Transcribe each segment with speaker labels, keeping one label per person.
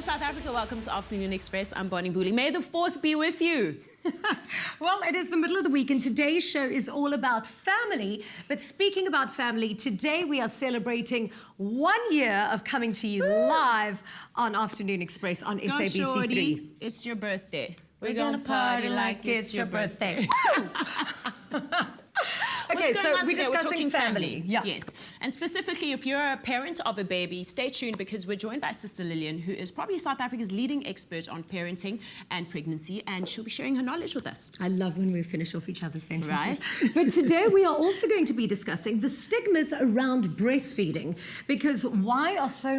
Speaker 1: South Africa, welcome to Afternoon Express. I'm Bonnie Booley. May the 4th be with you.
Speaker 2: Well, it is the middle of the week and today's show is all about family. But speaking about family, today we are celebrating 1 year of coming to you live on Afternoon Express on SABC3.
Speaker 1: It's your birthday.
Speaker 2: We're gonna party like it's your birthday. Okay, so we're discussing family. Yeah.
Speaker 1: Yes. And specifically, if you're a parent of a baby, stay tuned because we're joined by Sister Lillian, who is probably South Africa's leading expert on parenting and pregnancy, and she'll be sharing her knowledge with us.
Speaker 2: I love when we finish off each other's sentences. Right. But today we are also going to be discussing the stigmas around breastfeeding, because why are so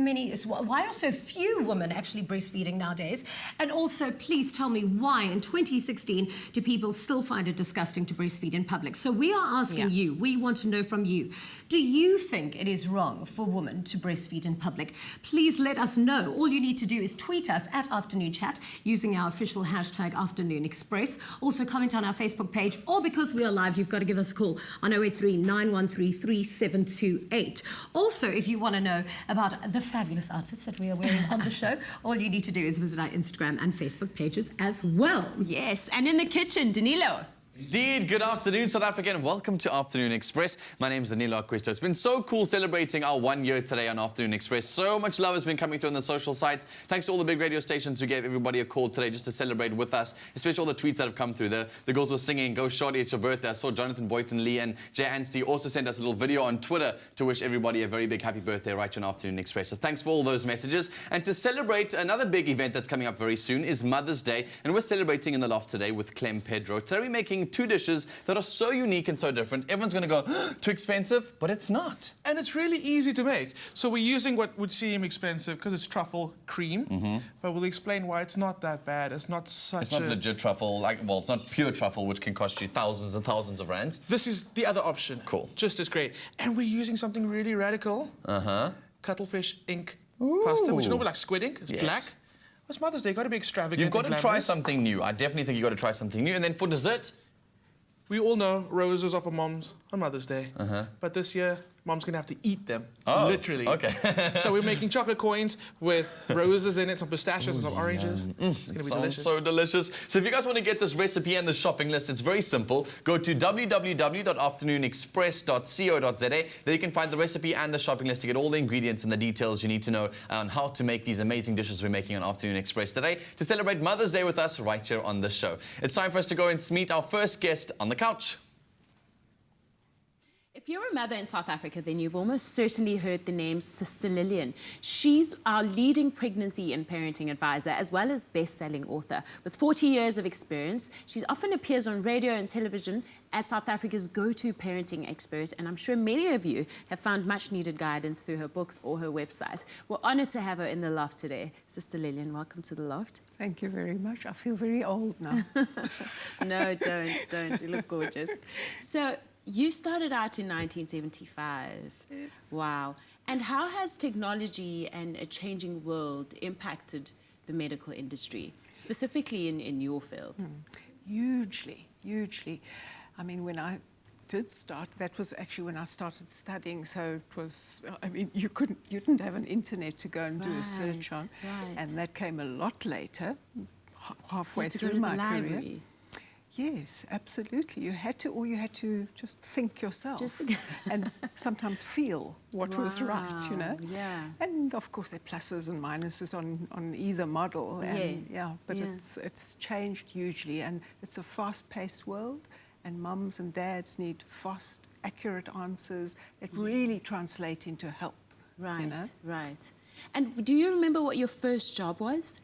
Speaker 2: few women actually breastfeeding nowadays? And also, please tell me why in 2016 do people still find it disgusting to breastfeed in public? So we are asking you, we want to know from you, do you think it is wrong for women to breastfeed in public? Please let us know. All you need to do is tweet us at Afternoon Chat using our official hashtag Afternoon Express. Also comment on our Facebook page, or because we are live, you've got to give us a call on 083 913 3728. Also, if you want to know about the fabulous outfits that we are wearing on the show, all you need to do is visit our Instagram and Facebook pages as well.
Speaker 1: Yes, and in the kitchen, Danilo.
Speaker 3: Indeed, good afternoon, South Africa, and welcome to Afternoon Express. My name is Anél Olsson. It's been so cool celebrating our 1 year today on Afternoon Express. So much love has been coming through on the social sites. Thanks to all the big radio stations who gave everybody a call today just to celebrate with us, especially all the tweets that have come through. The girls were singing, "Go Shorty, it's your birthday." I saw Jonathan Boynton Lee and Jay Anstey also sent us a little video on Twitter to wish everybody a very big happy birthday right here on Afternoon Express. So thanks for all those messages. And to celebrate another big event that's coming up very soon is Mother's Day. And we're celebrating in the loft today with Clem Pedro. Today we're making 2 dishes that are so unique and so different. Everyone's going to go, too expensive, but it's not.
Speaker 4: And it's really easy to make. So we're using what would seem expensive because it's truffle cream, but we'll explain why it's not that bad. It's not
Speaker 3: legit truffle, well, it's not pure truffle, which can cost you thousands and thousands of rands.
Speaker 4: This is the other option.
Speaker 3: Cool.
Speaker 4: Just as great. And we're using something really radical. Cuttlefish ink pasta, which you know like squid ink. It's black. It's Mother's Day, got to be extravagant.
Speaker 3: You've got to try something new. I definitely think you've got to try something new. And then for dessert,
Speaker 4: we all know roses are for moms on Mother's Day, but this year, mom's going to have to eat them, literally.
Speaker 3: Okay.
Speaker 4: So we're making chocolate coins with roses in it, some pistachios and some oranges. It's going to be delicious.
Speaker 3: So delicious. So if you guys want to get this recipe and the shopping list, it's very simple. Go to www.afternoonexpress.co.za. There you can find the recipe and the shopping list to get all the ingredients and the details you need to know on how to make these amazing dishes we're making on Afternoon Express today to celebrate Mother's Day with us right here on the show. It's time for us to go and meet our first guest on the couch.
Speaker 1: If you're a mother in South Africa, then you've almost certainly heard the name Sister Lillian. She's our leading pregnancy and parenting advisor, as well as best-selling author. With 40 years of experience, she often appears on radio and television as South Africa's go-to parenting expert, and I'm sure many of you have found much-needed guidance through her books or her website. We're honoured to have her in the loft today. Sister Lillian, welcome to the loft.
Speaker 5: Thank you very much. I feel very old now.
Speaker 1: No, don't. You look gorgeous. So, you started out in 1975.
Speaker 5: Yes.
Speaker 1: Wow. And how has technology and a changing world impacted the medical industry, specifically in your field?
Speaker 5: Hugely, hugely. I mean, when I did start, that was actually when I started studying, so it was, I mean, you didn't have an internet to go and do a search on. And that came a lot later, halfway through my career. Yes, absolutely. You had to, or you had to just think yourself and sometimes feel what was right, you know.
Speaker 1: Yeah.
Speaker 5: And of course, there are pluses and minuses on either model. And, but it's changed hugely, and it's a fast-paced world. And mums and dads need fast, accurate answers that really translate into help.
Speaker 1: Right.
Speaker 5: You know?
Speaker 1: Right. And do you remember what your first job was?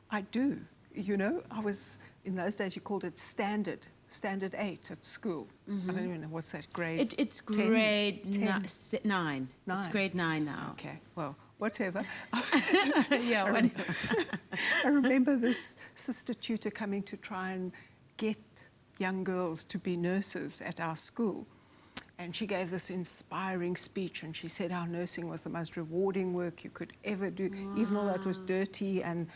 Speaker 5: I do. You know, I was, in those days you called it standard 8 at school. I don't even know, what's that, grade?
Speaker 1: It's
Speaker 5: 10?
Speaker 1: grade
Speaker 5: 10?
Speaker 1: 9. It's grade 9 now.
Speaker 5: Okay, well, whatever.
Speaker 1: Yeah, whatever.
Speaker 5: I remember this sister tutor coming to try and get young girls to be nurses at our school. And she gave this inspiring speech, and she said our nursing was the most rewarding work you could ever do, even though it was dirty and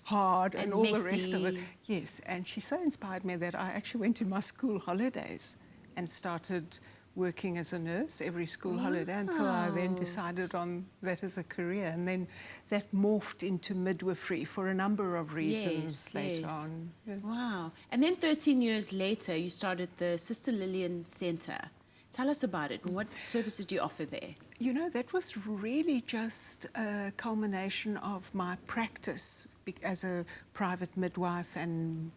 Speaker 5: hard and all
Speaker 1: messy.
Speaker 5: The rest of it. Yes, and she so inspired me that I actually went in my school holidays and started working as a nurse every school holiday until I then decided on that as a career. And then that morphed into midwifery for a number of reasons later on. Yeah.
Speaker 1: Wow. And then 13 years later, you started the Sister Lillian Centre. Tell us about it and what services do you offer there?
Speaker 5: You know, that was really just a culmination of my practice as a private midwife and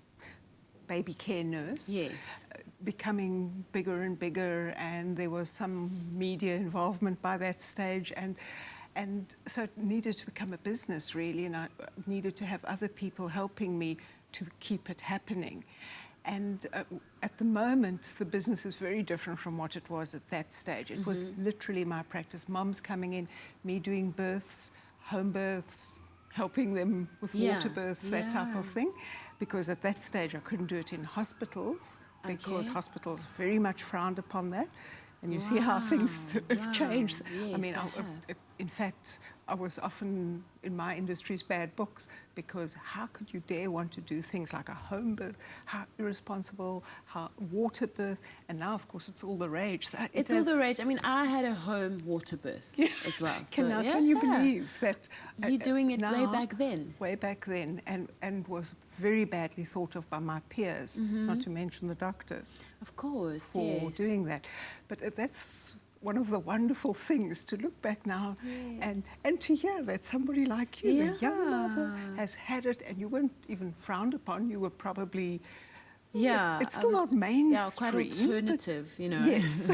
Speaker 5: baby care nurse.
Speaker 1: Yes.
Speaker 5: Becoming bigger and bigger, and there was some media involvement by that stage, and so it needed to become a business really, and I needed to have other people helping me to keep it happening. And at the moment, the business is very different from what it was at that stage. It was literally my practice. Mums coming in, me doing births, home births, helping them with water births, that type of thing. Because at that stage, I couldn't do it in hospitals because hospitals very much frowned upon that. And you see how things have changed.
Speaker 1: Yes,
Speaker 5: I mean, in fact, I was often in my industry's bad books because how could you dare want to do things like a home birth? How irresponsible, how water birth, and now, of course, it's all the rage. So
Speaker 1: It's all the rage. I mean, I had a home water birth as well.
Speaker 5: Can you believe that?
Speaker 1: You're doing it
Speaker 5: now,
Speaker 1: way back then.
Speaker 5: Way back then, and was very badly thought of by my peers, not to mention the doctors.
Speaker 1: Of course,
Speaker 5: for doing that. But that's one of the wonderful things to look back now and to hear that somebody like you, the young mother, has had it, and you weren't even frowned upon. You were probably it's still not mainstream.
Speaker 1: Yeah, quite alternative, you know.
Speaker 5: Yes,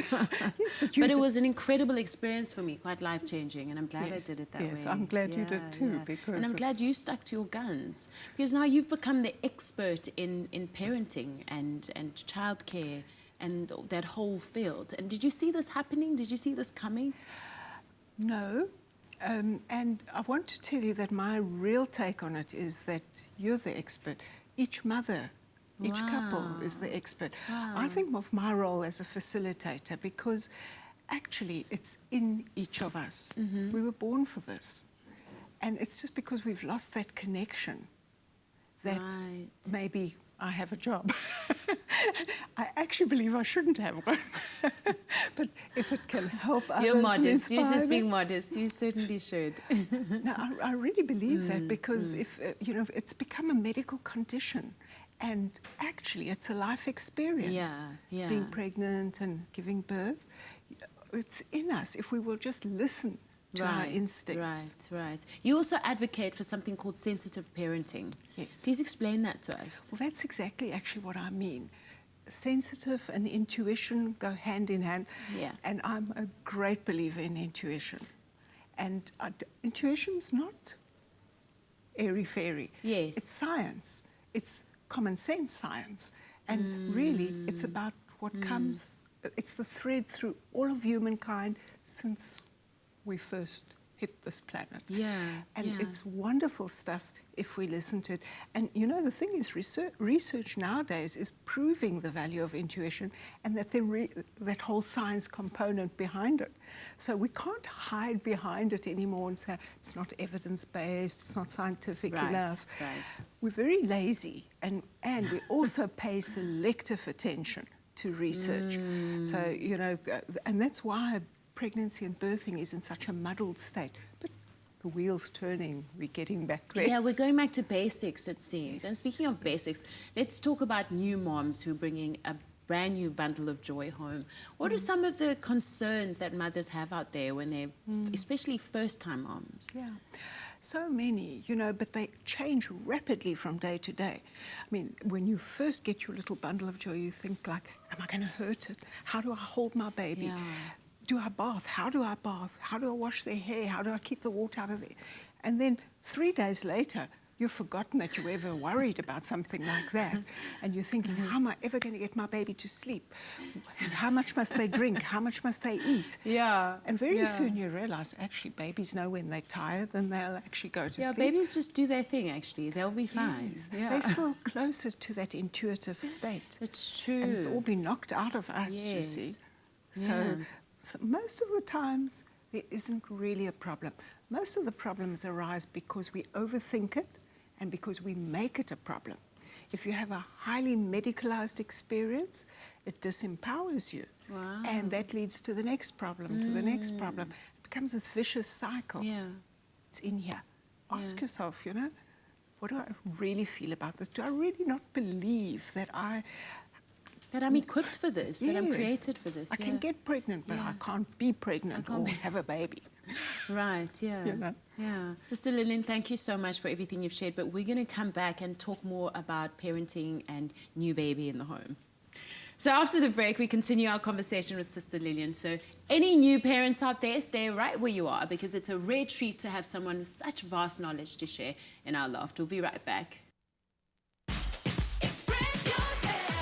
Speaker 5: yes, but
Speaker 1: it was an incredible experience for me, quite life-changing, and I'm glad I did it that way.
Speaker 5: Yes, I'm glad you did too. Because
Speaker 1: and I'm glad you stuck to your guns, because now you've become the expert in parenting and childcare and that whole field. And did you see this happening? Did you see this coming?
Speaker 5: No. And I want to tell you that my real take on it is that you're the expert. Each mother, each couple is the expert. I think of my role as a facilitator because actually it's in each of us. We were born for this. And it's just because we've lost that connection that maybe I have a job. I actually believe I shouldn't have one. But if it can help others,
Speaker 1: you're modest.
Speaker 5: and
Speaker 1: You're just
Speaker 5: inspire
Speaker 1: being
Speaker 5: them,
Speaker 1: modest. You certainly should.
Speaker 5: no, I really believe that because if you know, it's become a medical condition, and actually it's a life experience. Being pregnant and giving birth, it's in us if we will just listen to our instincts.
Speaker 1: Right. You also advocate for something called sensitive parenting.
Speaker 5: Yes.
Speaker 1: Please explain that to us.
Speaker 5: Well, that's exactly actually what I mean. Sensitive and intuition go hand in hand.
Speaker 1: Yeah.
Speaker 5: And I'm a great believer in intuition. And intuition's not airy-fairy.
Speaker 1: Yes.
Speaker 5: It's science. It's common sense science. And really, it's about what comes. It's the thread through all of humankind since we first hit this planet. And it's wonderful stuff if we listen to it. And you know, the thing is, research nowadays is proving the value of intuition and that that whole science component behind it. So we can't hide behind it anymore and say it's not evidence-based, it's not scientific enough. We're very lazy, and we also pay selective attention to research. So, you know, and that's why pregnancy and birthing is in such a muddled state. But the wheel's turning, we're getting back there.
Speaker 1: Yeah, we're going back to basics, it seems.
Speaker 5: Yes.
Speaker 1: And speaking of basics, let's talk about new moms who are bringing a brand new bundle of joy home. What are some of the concerns that mothers have out there when they're, especially first-time moms?
Speaker 5: Yeah. So many, you know, but they change rapidly from day to day. I mean, when you first get your little bundle of joy, you think like, am I going to hurt it? How do I hold my baby?
Speaker 1: Yeah.
Speaker 5: Do I bath? How do I bath? How do I wash their hair? How do I keep the water out of there? And then 3 days later, you've forgotten that you ever worried about something like that. And you're thinking, how am I ever going to get my baby to sleep? How much must they drink? How much must they eat? And very soon you realize, actually, babies know when they're tired, then they'll actually go to sleep.
Speaker 1: Yeah, babies just do their thing, actually. They'll be fine.
Speaker 5: Yes. They're still closer to that intuitive state.
Speaker 1: It's true.
Speaker 5: And it's all been knocked out of us, you see. So most of the times, there isn't really a problem. Most of the problems arise because we overthink it and because we make it a problem. If you have a highly medicalized experience, it disempowers you.
Speaker 1: Wow.
Speaker 5: And that leads to the next problem, to the next problem. It becomes this vicious cycle.
Speaker 1: Yeah.
Speaker 5: It's in here. Ask yourself, you know, what do I really feel about this? Do I really not believe that I'm
Speaker 1: equipped for this, that I'm created for this?
Speaker 5: I can get pregnant, but I can't be pregnant or have a baby.
Speaker 1: Right, yeah.
Speaker 5: You know?
Speaker 1: Yeah. Sister Lillian, thank you so much for everything you've shared, but we're going to come back and talk more about parenting and new baby in the home. So after the break, we continue our conversation with Sister Lillian. So any new parents out there, stay right where you are, because it's a rare treat to have someone with such vast knowledge to share in our loft. We'll be right back.
Speaker 6: Express yourself.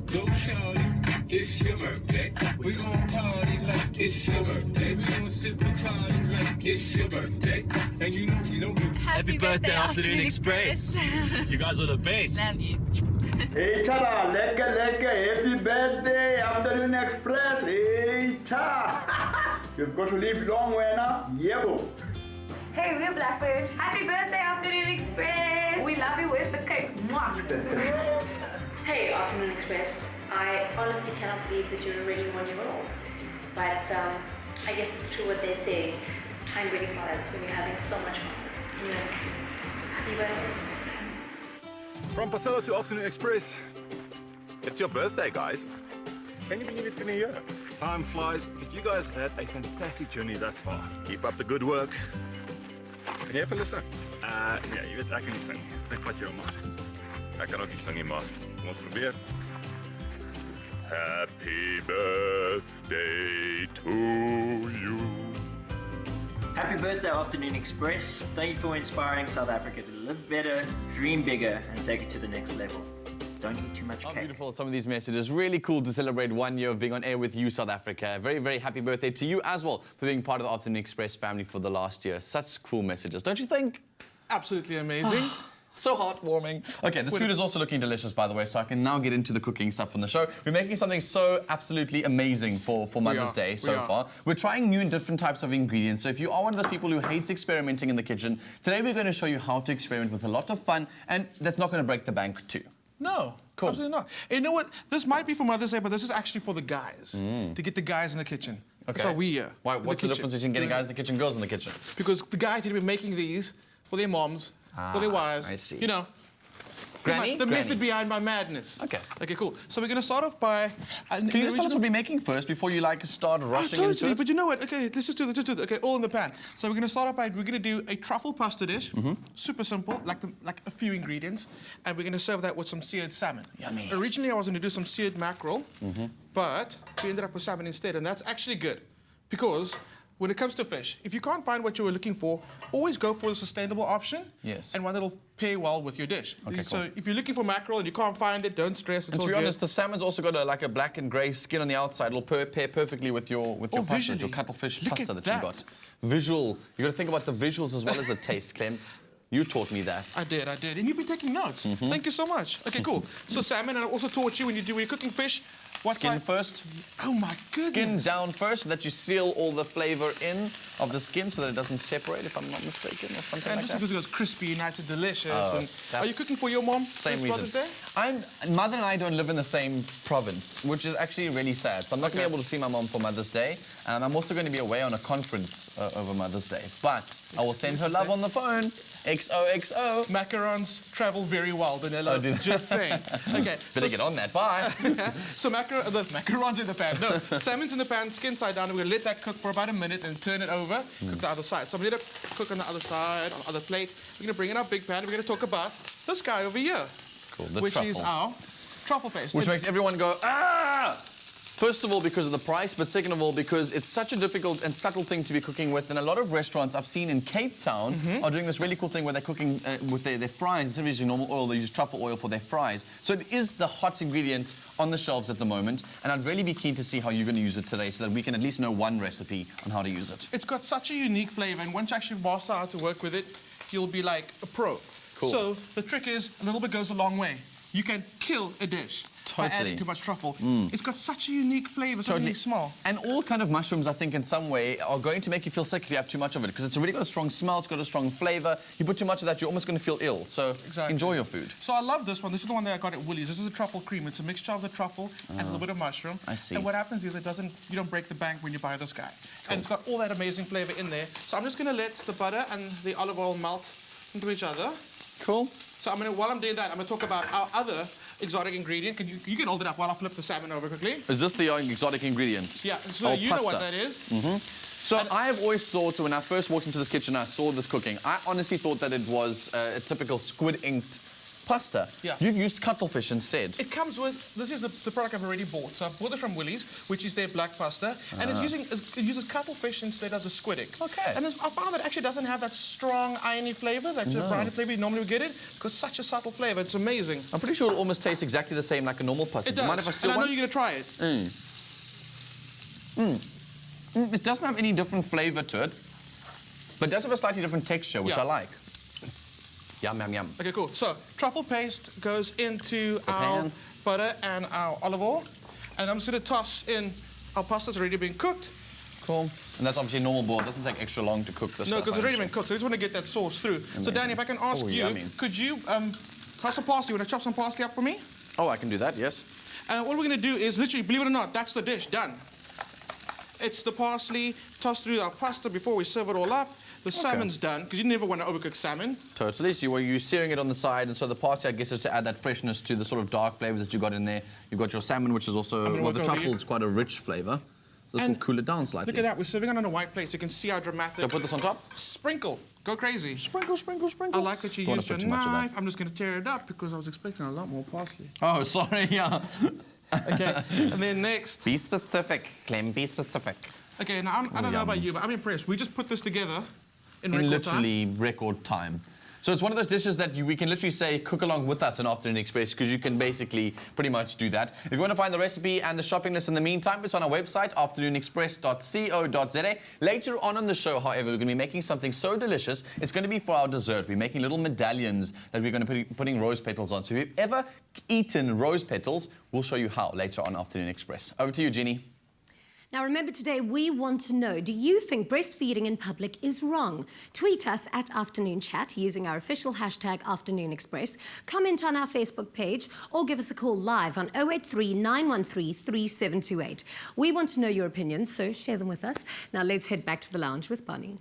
Speaker 6: Go, shawty. It's your birthday. We gon' party like it's your birthday. We gon' sip a party like it's your birthday. And you know.
Speaker 7: Happy birthday, Afternoon Express.
Speaker 6: You guys are the best.
Speaker 7: Love you.
Speaker 8: Hey, Tara, happy birthday, Afternoon Express. Hey, Tara. You've got to live long way now. Yebo.
Speaker 9: Hey, we're Blackbird. Happy birthday, Afternoon Express. We love you. Where's the cake? Mwah.
Speaker 10: Hey, Afternoon Express. I honestly cannot believe that you're already 1 year old. But I guess it's true what they say. Time really flies when you're having so much fun. Yeah. Happy birthday.
Speaker 11: From Pasela to Afternoon Express. It's your birthday, guys. Can you believe it's been a year? Time flies, but you guys have had a fantastic journey thus far. Keep up the good work. Kan jy even listen? Ja, jy weet ek kan nie sing. Ek vat jou maar. Ek kan ook nie sing nie, maar kom ons probeer. Happy birthday to you.
Speaker 12: Happy birthday, Afternoon Express. Thank you for inspiring South Africa to live better, dream bigger, and take it to the next level. Don't eat too much
Speaker 3: How
Speaker 12: cake.
Speaker 3: beautiful some of these messages. Really cool to celebrate 1 year of being on air with you, South Africa. Very, very happy birthday to you as well for being part of the Afternoon Express family for the last year. Such cool messages, don't you think?
Speaker 4: Absolutely amazing.
Speaker 3: So heartwarming. Okay, this food is also looking delicious, by the way, so I can now get into the cooking stuff on the show. We're making something so absolutely amazing for Mother's Day so far. We're trying new and different types of ingredients. So if you are one of those people who hates experimenting in the kitchen, today we're going to show you how to experiment with a lot of fun, and that's not going to break the bank too.
Speaker 4: No,
Speaker 3: Cool.
Speaker 4: absolutely not. You know what? This might be for Mother's Day, but this is actually for the guys. To get the guys in the kitchen. That's why we're here.
Speaker 3: Why, what's the difference between getting guys in the kitchen and girls in the kitchen?
Speaker 4: Because the guys need to be making these for their moms, for their wives.
Speaker 3: I see.
Speaker 4: You know.
Speaker 3: Granny?
Speaker 4: The method behind my madness.
Speaker 3: Okay.
Speaker 4: Okay, cool. So we're going to start off by...
Speaker 3: Can you just tell us what we're making first before you like start rushing into
Speaker 4: Totally,
Speaker 3: it?
Speaker 4: but you know what? Okay, let's just do it. Okay, all in the pan. So we're going to start off by, we're going to do a truffle pasta dish. Super simple, like a few ingredients. And we're going to serve that with some seared salmon.
Speaker 3: Yummy.
Speaker 4: Originally, I was going to do some seared mackerel, but we ended up with salmon instead. And that's actually good because when it comes to fish, if you can't find what you were looking for, always go for the sustainable option.
Speaker 3: Yes.
Speaker 4: And one that'll pair well with your dish.
Speaker 3: Okay,
Speaker 4: so
Speaker 3: cool.
Speaker 4: if you're looking for mackerel and you can't find it, don't stress. It's
Speaker 3: And to
Speaker 4: all
Speaker 3: be
Speaker 4: good.
Speaker 3: honest, the salmon's also got like a black and grey skin on the outside. It'll pair perfectly with your pasta,
Speaker 4: visually.
Speaker 3: your cuttlefish
Speaker 4: Look
Speaker 3: pasta
Speaker 4: at
Speaker 3: that you got. Visual. You got to think about the visuals as well as the taste, Clem. You taught me that.
Speaker 4: I did. And you've been taking notes. Thank you so much. Okay, cool. So salmon, and I also taught you when you're cooking fish,
Speaker 3: Skin first.
Speaker 4: Oh my goodness.
Speaker 3: Skin down first so that you seal all the flavour in of the skin so that it doesn't separate, if I'm not mistaken, or something
Speaker 4: And
Speaker 3: like
Speaker 4: just
Speaker 3: that.
Speaker 4: because it goes crispy, nice and delicious.
Speaker 3: Oh,
Speaker 4: And are you cooking for your mom?
Speaker 3: Same
Speaker 4: this Mother's
Speaker 3: reason.
Speaker 4: Day?
Speaker 3: Mother and I don't live in the same province, which is actually really sad. So I'm not going to be able to see my mom for Mother's Day. I'm also going to be away on a conference over Mother's Day. But I will send her love on the phone. XOXO.
Speaker 4: Macarons travel very well, Danilo. Just saying. Okay.
Speaker 3: Better get on that. Bye.
Speaker 4: So the macarons in the pan. No, salmon's in the pan, skin side down. We're going to let that cook for about a minute and turn it over. Cook the other side. So I'm going to cook on the other side, on the other plate. We're going to bring in our big pan. We're going to talk about this guy over here.
Speaker 3: Cool. The
Speaker 4: which
Speaker 3: truffle.
Speaker 4: is our truffle paste.
Speaker 3: Which makes everyone go, ah! First of all, because of the price, but second of all, because it's such a difficult and subtle thing to be cooking with. And a lot of restaurants I've seen in Cape Town are doing this really cool thing where they're cooking with their fries. Instead of using normal oil, they use truffle oil for their fries. So it is the hot ingredient on the shelves at the moment. And I'd really be keen to see how you're going to use it today so that we can at least know one recipe on how to use it.
Speaker 4: It's got such a unique flavor, and once you actually master how to work with it, you'll be like a pro.
Speaker 3: Cool.
Speaker 4: So the trick is, a little bit goes a long way. You can kill a dish. by
Speaker 3: Totally.
Speaker 4: adding too much truffle. It's got such a unique flavour, such a unique smell.
Speaker 3: And all kind of mushrooms, I think, in some way, are going to make you feel sick if you have too much of it, because it's really got a strong smell, it's got a strong flavour. You put too much of that, you're almost going to feel ill. So enjoy your food.
Speaker 4: So I love this one. This is the one that I got at Woolies. This is a truffle cream. It's a mixture of the truffle and a little bit of mushroom.
Speaker 3: I see.
Speaker 4: And what happens is you don't break the bank when you buy this guy. Cool. And it's got all that amazing flavour in there. So I'm just going to let the butter and the olive oil melt into each other.
Speaker 3: Cool.
Speaker 4: So while I'm doing that, I'm going to talk about our other exotic ingredient. You can hold it up while I flip the salmon over quickly.
Speaker 3: Is this the exotic ingredient?
Speaker 4: Yeah, so you know what that is.
Speaker 3: So I have always thought, when I first walked into this kitchen, I saw this cooking, I honestly thought that it was a typical squid-inked pasta.
Speaker 4: Yeah.
Speaker 3: You've used cuttlefish instead.
Speaker 4: It comes with, this is the product I've already bought. So I bought it from Woolies, which is their black pasta, and it uses cuttlefish instead of the squid ink.
Speaker 3: Okay.
Speaker 4: And I found that it actually doesn't have that strong irony flavour, that briny flavour you normally would get it, because such a subtle flavour. It's amazing.
Speaker 3: I'm pretty sure it almost tastes exactly the same like a normal pasta.
Speaker 4: It
Speaker 3: Do you mind
Speaker 4: does,
Speaker 3: if I steal
Speaker 4: and I know
Speaker 3: one?
Speaker 4: you're going to try it.
Speaker 3: It doesn't have any different flavour to it, but it does have a slightly different texture, which I like. Yum, yum, yum.
Speaker 4: Okay, cool. So, truffle paste goes into our butter and our olive oil. And I'm just going to toss in our pasta that's already been cooked.
Speaker 3: Cool. And that's obviously normal boil. It doesn't take extra long to cook this.
Speaker 4: No, because it's already been cooked. So I just want to get that sauce through. Amazing. So, Danny, if I can ask you,
Speaker 3: yummy.
Speaker 4: could you have some parsley? You want to chop some parsley up for me?
Speaker 3: Oh, I can do that, yes.
Speaker 4: And what we're going to do is literally, believe it or not, that's the dish, done. It's the parsley, tossed through our pasta before we serve it all up. The salmon's done, because you never want to overcook salmon.
Speaker 3: Totally. So you're searing it on the side, and so the parsley, I guess, is to add that freshness to the sort of dark flavours that you got in there. You've got your salmon, which is also, well, the truffle is quite a rich flavour. This will cool it down slightly.
Speaker 4: Look at that, we're serving it on a white plate, so you can see how dramatic.
Speaker 3: Can I put this on top?
Speaker 4: Sprinkle. Go crazy.
Speaker 3: Sprinkle, sprinkle, sprinkle.
Speaker 4: I like that you used your knife. I'm just going to tear it up, because I was expecting a lot more parsley.
Speaker 3: Oh, sorry, yeah.
Speaker 4: Okay, and then next.
Speaker 3: Be specific, Clem, be specific.
Speaker 4: Okay, now I don't know about you, but I'm impressed. We just put this together in
Speaker 3: literally record time. So it's one of those dishes that we can literally say, cook along with us in Afternoon Express, because you can basically pretty much do that. If you want to find the recipe and the shopping list in the meantime, it's on our website, afternoonexpress.co.za. Later on in the show, however, we're going to be making something so delicious, it's going to be for our dessert. We're making little medallions that we're going to be putting rose petals on. So if you've ever eaten rose petals, we'll show you how later on Afternoon Express. Over to you, Jeannie.
Speaker 2: Now remember today, we want to know, do you think breastfeeding in public is wrong? Tweet us at Afternoon Chat using our official hashtag Afternoon Express, comment on our Facebook page, or give us a call live on 083 913 3728. We want to know your opinions, so share them with us. Now let's head back to the lounge with Bonnie.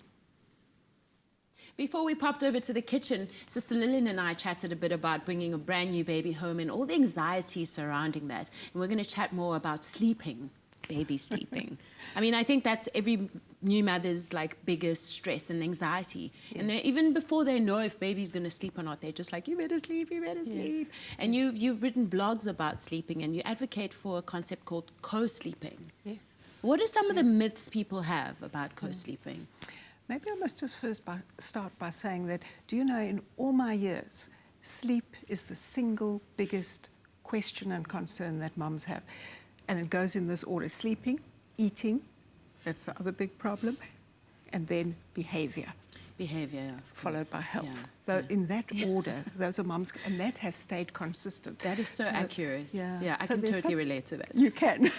Speaker 1: Before we popped over to the kitchen, Sister Lillian and I chatted a bit about bringing a brand new baby home and all the anxiety surrounding that. And we're going to chat more about sleeping. Baby sleeping. I mean, I think that's every new mother's biggest stress and anxiety. Yeah. And even before they know if baby's going to sleep or not, they're just like, you better sleep, you better sleep. And you've written blogs about sleeping, and you advocate for a concept called co-sleeping.
Speaker 5: Yes.
Speaker 1: What are some of the myths people have about co-sleeping?
Speaker 5: Maybe I must just first start by saying that, do you know, in all my years, sleep is the single biggest question and concern that mums have. And it goes in this order: sleeping, eating, that's the other big problem, and then behaviour.
Speaker 1: Behaviour,
Speaker 5: followed by health. In that order, those are mums, and that has stayed consistent.
Speaker 1: That is so accurate. Yeah, I
Speaker 5: so
Speaker 1: can totally relate to that.
Speaker 5: You can.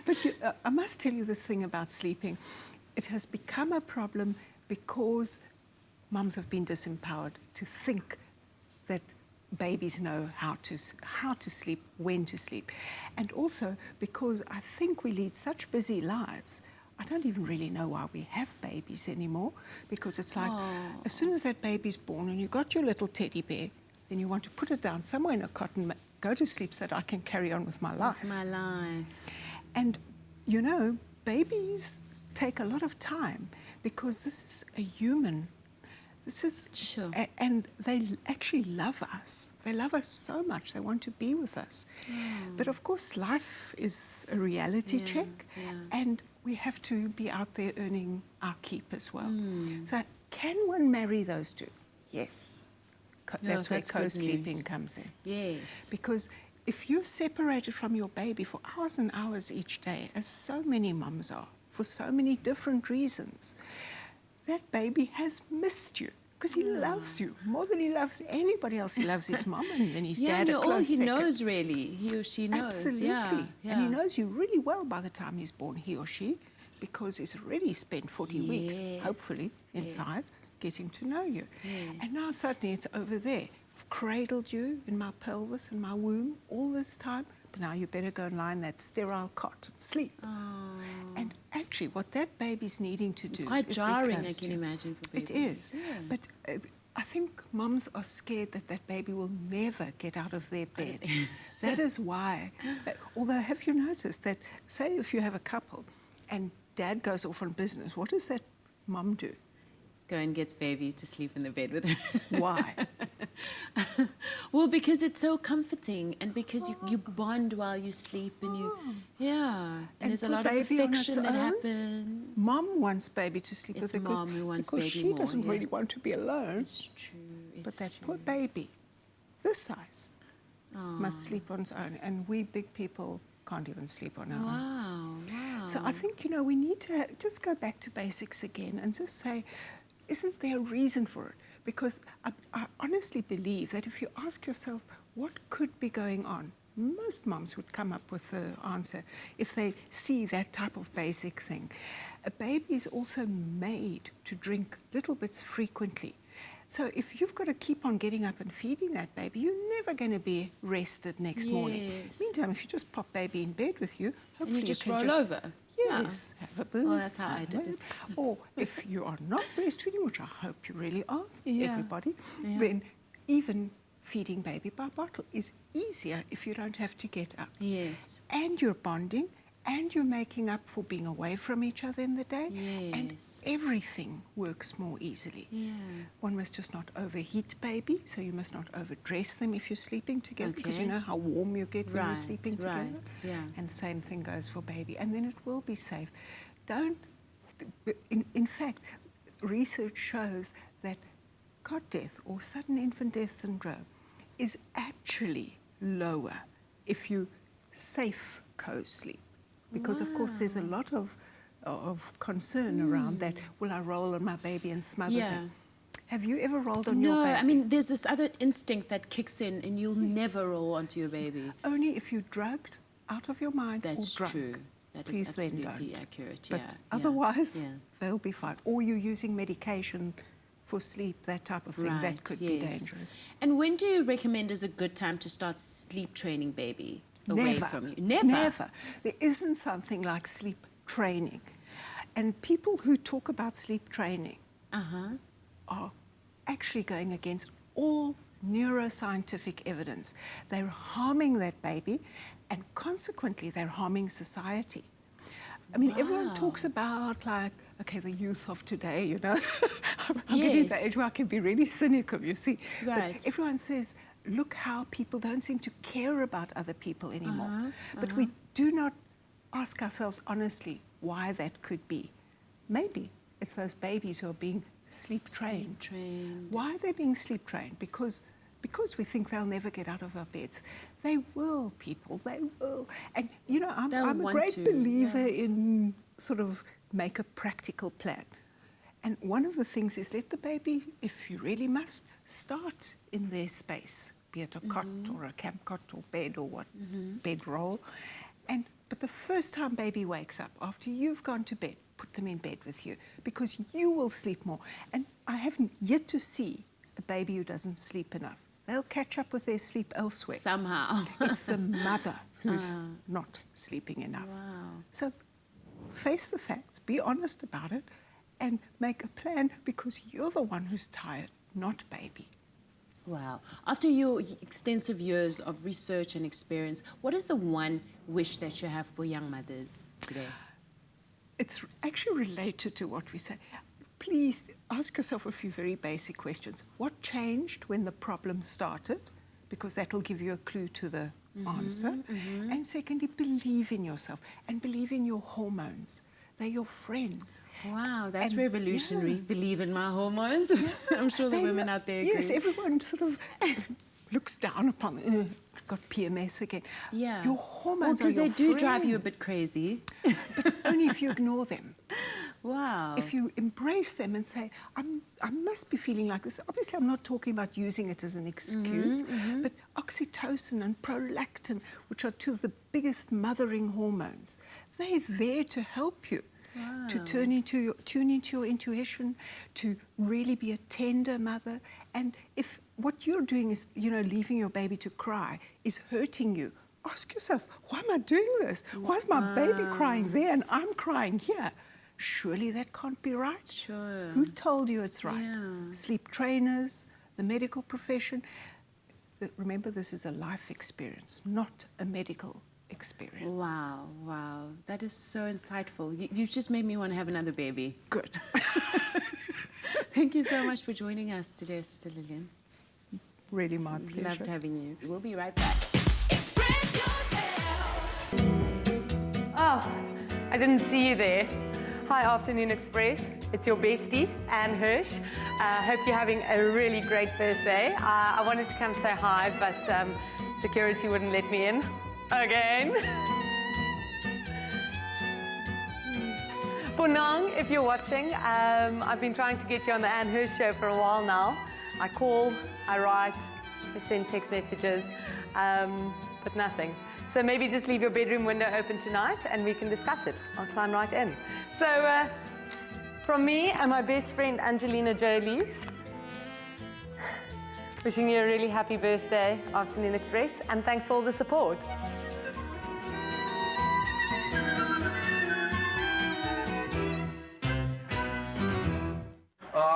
Speaker 5: But I must tell you this thing about sleeping. It has become a problem because mums have been disempowered to think that babies know how to sleep, when to sleep. And also because I think we lead such busy lives, I don't even really know why we have babies anymore, because it's like, as soon as that baby's born and you've got your little teddy bear, then you want to put it down somewhere in a cotton, go to sleep so that I can carry on with my life.
Speaker 1: With my life.
Speaker 5: And, you know, babies take a lot of time, because this is a human. This is, and they actually love us. They love us so much. They want to be with us. But of course, life is a reality check, and we have to be out there earning our keep as well. So can one marry those two? Yes. That's where co-sleeping comes in.
Speaker 1: Yes.
Speaker 5: Because if you're separated from your baby for hours and hours each day, as so many mums are, for so many different reasons, that baby has missed you. Because he loves you more than he loves anybody else. He loves his mum and then his
Speaker 1: Yeah,
Speaker 5: dad.
Speaker 1: no,
Speaker 5: a
Speaker 1: all
Speaker 5: close
Speaker 1: he
Speaker 5: second.
Speaker 1: knows really, he or she knows.
Speaker 5: Absolutely.
Speaker 1: Yeah,
Speaker 5: And he
Speaker 1: yeah.
Speaker 5: knows you really well by the time he's born, he or she, because he's already spent 40 weeks, hopefully, inside, getting to know you.
Speaker 1: Yes.
Speaker 5: And now suddenly it's over there. I've cradled you in my pelvis, in my womb, all this time, but now you better go and lie in that sterile cot and sleep. And actually, what that baby's needing to do
Speaker 1: It's quite
Speaker 5: is
Speaker 1: jarring,
Speaker 5: be
Speaker 1: I
Speaker 5: close
Speaker 1: can
Speaker 5: to you.
Speaker 1: imagine, for babies.
Speaker 5: It is.
Speaker 1: Yeah.
Speaker 5: But I think mums are scared that that baby will never get out of their bed. That is why. Although, have you noticed that, say if you have a couple and dad goes off on business, what does that mum do?
Speaker 1: Go and gets baby to sleep in the bed with her.
Speaker 5: Why?
Speaker 1: Well, because it's so comforting, and because you bond while you sleep, and and there's a
Speaker 5: poor
Speaker 1: lot of
Speaker 5: baby on its
Speaker 1: affection that
Speaker 5: own,
Speaker 1: happens.
Speaker 5: Mom wants baby to sleep
Speaker 1: It's
Speaker 5: with her
Speaker 1: mom who wants
Speaker 5: because
Speaker 1: baby
Speaker 5: she
Speaker 1: more,
Speaker 5: doesn't
Speaker 1: yeah.
Speaker 5: really want to be alone.
Speaker 1: It's true.
Speaker 5: But that poor baby, this size, must sleep on its own, and we big people can't even sleep on our own.
Speaker 1: Wow.
Speaker 5: So I think, we need to just go back to basics again and just say, isn't there a reason for it? Because I honestly believe that if you ask yourself what could be going on, most moms would come up with the answer if they see that type of basic thing. A baby is also made to drink little bits frequently. So if you've got to keep on getting up and feeding that baby, you're never going to be rested next morning. Meantime, if you just pop baby in bed with you, hopefully
Speaker 1: And you just
Speaker 5: can
Speaker 1: roll over.
Speaker 5: Yes, have a boo.
Speaker 1: Oh, that's how I did it.
Speaker 5: Or if you are not breastfeeding, which I hope you really are,
Speaker 1: Yeah.
Speaker 5: everybody,
Speaker 1: Yeah.
Speaker 5: then even feeding baby by bottle is easier if you don't have to get up.
Speaker 1: Yes.
Speaker 5: And you're bonding, and you're making up for being away from each other in the day, and
Speaker 1: Yes.
Speaker 5: everything works more easily.
Speaker 1: Yeah.
Speaker 5: One must just not overheat baby, so you must not overdress them if you're sleeping together, because you
Speaker 1: Okay.
Speaker 5: know how warm you get when you're
Speaker 1: Right,
Speaker 5: sleeping together.
Speaker 1: right, yeah.
Speaker 5: And the same thing goes for baby, and then it will be safe. In fact, research shows that cot death or sudden infant death syndrome is actually lower if you safe co-sleep. Because, of course, there's a lot of concern around that. Will I roll on my baby and smother
Speaker 1: Yeah.
Speaker 5: them? Have you ever rolled on your
Speaker 1: No,
Speaker 5: baby?
Speaker 1: I mean, there's this other instinct that kicks in, and you'll never roll onto your baby.
Speaker 5: Only if you're drugged out of your mind
Speaker 1: That's
Speaker 5: or drunk.
Speaker 1: true. That is
Speaker 5: Please then
Speaker 1: absolutely
Speaker 5: don't.
Speaker 1: accurate.
Speaker 5: But
Speaker 1: Yeah.
Speaker 5: otherwise,
Speaker 1: Yeah.
Speaker 5: they'll be fine. Or you're using medication for sleep, that type of thing.
Speaker 1: Right,
Speaker 5: That could be
Speaker 1: yes.
Speaker 5: dangerous.
Speaker 1: And when do you recommend is a good time to start sleep training baby away
Speaker 5: Never.
Speaker 1: from you? Never.
Speaker 5: Never. There isn't something like sleep training. And people who talk about sleep training are actually going against all neuroscientific evidence. They're harming that baby, and consequently, they're harming society. I mean, everyone talks about, like, okay, the youth of today, I'm getting to the
Speaker 1: Yes.
Speaker 5: age where I can be really cynical, you see.
Speaker 1: Right.
Speaker 5: But everyone says, look how people don't seem to care about other people anymore. But we do not ask ourselves honestly why that could be. Maybe it's those babies who are being sleep trained. Why are they being sleep trained? Because we think they'll never get out of our beds. They will, people, they will. And, I'm a
Speaker 1: want
Speaker 5: great
Speaker 1: to,
Speaker 5: believer in sort of make a practical plan. And one of the things is let the baby, if you really must, start in their space, be it a cot or a camp cot or bed or what, bedroll. But the first time baby wakes up, after you've gone to bed, put them in bed with you, because you will sleep more. And I haven't yet to see a baby who doesn't sleep enough. They'll catch up with their sleep elsewhere.
Speaker 1: Somehow.
Speaker 5: It's the mother who's not sleeping enough.
Speaker 1: Wow.
Speaker 5: So face the facts, be honest about it, and make a plan, because you're the one who's tired, not baby.
Speaker 1: Wow. After your extensive years of research and experience, what is the one wish that you have for young mothers today?
Speaker 5: It's actually related to what we say. Please ask yourself a few very basic questions. What changed when the problem started? Because that'll give you a clue to the answer. And secondly, believe in yourself and believe in your hormones. They're your friends.
Speaker 1: Wow, that's
Speaker 5: And,
Speaker 1: revolutionary.
Speaker 5: yeah.
Speaker 1: Believe in my hormones. I'm sure the women out there agree.
Speaker 5: Yes, everyone sort of looks down upon, got PMS again.
Speaker 1: Yeah.
Speaker 5: Your hormones
Speaker 1: because
Speaker 5: are your
Speaker 1: they do drive you a bit
Speaker 5: friends.
Speaker 1: crazy.
Speaker 5: But only if you ignore them.
Speaker 1: Wow.
Speaker 5: If you embrace them and say, I must be feeling like this. Obviously, I'm not talking about using it as an excuse, but oxytocin and prolactin, which are two of the biggest mothering hormones, they're there to help you.
Speaker 1: Wow.
Speaker 5: To tune into your intuition, to really be a tender mother. And if what you're doing is, leaving your baby to cry is hurting you, ask yourself, why am I doing this? Why is my baby crying there and I'm crying here? Surely that can't be right.
Speaker 1: Sure.
Speaker 5: Who told you it's right?
Speaker 1: Yeah.
Speaker 5: Sleep trainers, the medical profession. Remember, this is a life experience, not a medical experience.
Speaker 1: Wow, wow. That is so insightful. You've just made me want to have another baby.
Speaker 5: Good.
Speaker 1: Thank you so much for joining us today, Sister Lillian.
Speaker 5: It's really my pleasure.
Speaker 1: Loved having you. We'll be right back.
Speaker 9: Express yourself.
Speaker 13: Oh, I didn't see you there. Hi, Afternoon Express. It's your bestie, Anne Hirsch. Hope you're having a really great birthday. I wanted to come say hi, but security wouldn't let me in. Again. Bonang, if you're watching, I've been trying to get you on the Anne Hirsch show for a while now. I call, I write, I send text messages, but nothing. So maybe just leave your bedroom window open tonight and we can discuss it. I'll climb right in. So from me and my best friend Angelina Jolie, wishing you a really happy birthday, Afternoon Express, and thanks for all the support.